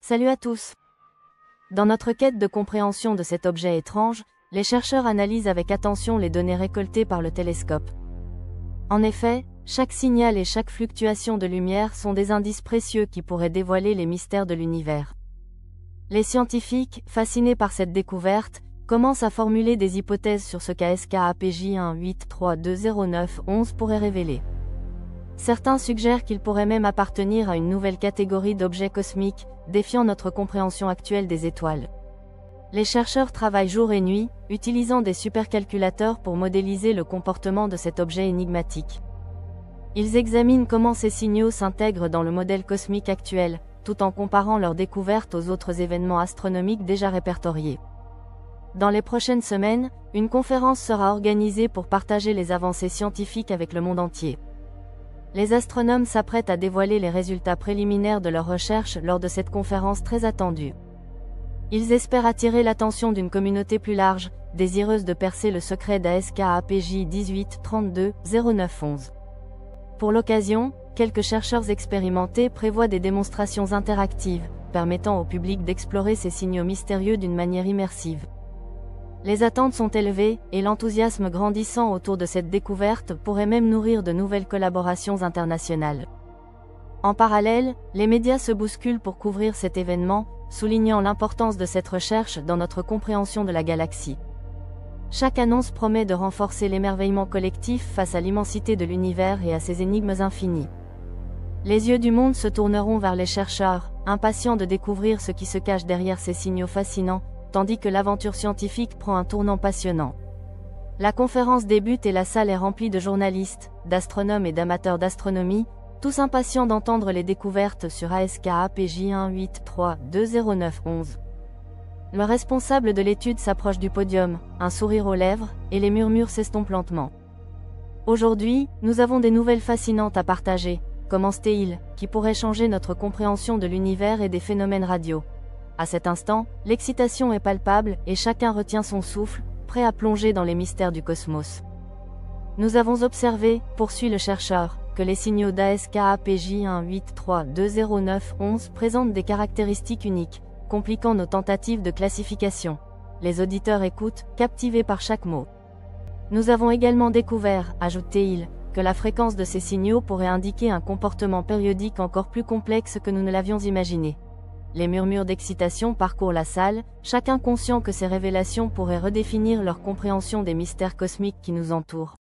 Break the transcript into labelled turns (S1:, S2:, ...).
S1: Salut à tous! Dans notre quête de compréhension de cet objet étrange, les chercheurs analysent avec attention les données récoltées par le télescope. En effet, chaque signal et chaque fluctuation de lumière sont des indices précieux qui pourraient dévoiler les mystères de l'univers. Les scientifiques, fascinés par cette découverte, commencent à formuler des hypothèses sur ce qu'ASKAPJ 1832091 pourrait révéler. Certains suggèrent qu'il pourrait même appartenir à une nouvelle catégorie d'objets cosmiques, défiant notre compréhension actuelle des étoiles. Les chercheurs travaillent jour et nuit, utilisant des supercalculateurs pour modéliser le comportement de cet objet énigmatique. Ils examinent comment ces signaux s'intègrent dans le modèle cosmique actuel, tout en comparant leurs découvertes aux autres événements astronomiques déjà répertoriés. Dans les prochaines semaines, une conférence sera organisée pour partager les avancées scientifiques avec le monde entier. Les astronomes s'apprêtent à dévoiler les résultats préliminaires de leurs recherches lors de cette conférence très attendue. Ils espèrent attirer l'attention d'une communauté plus large, désireuse de percer le secret d'ASKAPJ 18320911. Pour l'occasion, quelques chercheurs expérimentés prévoient des démonstrations interactives, permettant au public d'explorer ces signaux mystérieux d'une manière immersive. Les attentes sont élevées, et l'enthousiasme grandissant autour de cette découverte pourrait même nourrir de nouvelles collaborations internationales. En parallèle, les médias se bousculent pour couvrir cet événement, soulignant l'importance de cette recherche dans notre compréhension de la galaxie. Chaque annonce promet de renforcer l'émerveillement collectif face à l'immensité de l'univers et à ses énigmes infinies. Les yeux du monde se tourneront vers les chercheurs, impatients de découvrir ce qui se cache derrière ces signaux fascinants, tandis que l'aventure scientifique prend un tournant passionnant. La conférence débute et la salle est remplie de journalistes, d'astronomes et d'amateurs d'astronomie, tous impatients d'entendre les découvertes sur ASKAPJ 1832091. Le responsable de l'étude s'approche du podium, un sourire aux lèvres, et les murmures s'estompent lentement. Aujourd'hui, nous avons des nouvelles fascinantes à partager, commence-t-il, qui pourraient changer notre compréhension de l'univers et des phénomènes radio. À cet instant, l'excitation est palpable et chacun retient son souffle, prêt à plonger dans les mystères du cosmos. Nous avons observé, poursuit le chercheur, que les signaux d'ASKAPJ 1832091 présentent des caractéristiques uniques, compliquant nos tentatives de classification. Les auditeurs écoutent, captivés par chaque mot. Nous avons également découvert, ajoute-t-il, que la fréquence de ces signaux pourrait indiquer un comportement périodique encore plus complexe que nous ne l'avions imaginé. Les murmures d'excitation parcourent la salle, chacun conscient que ces révélations pourraient redéfinir leur compréhension des mystères cosmiques qui nous entourent.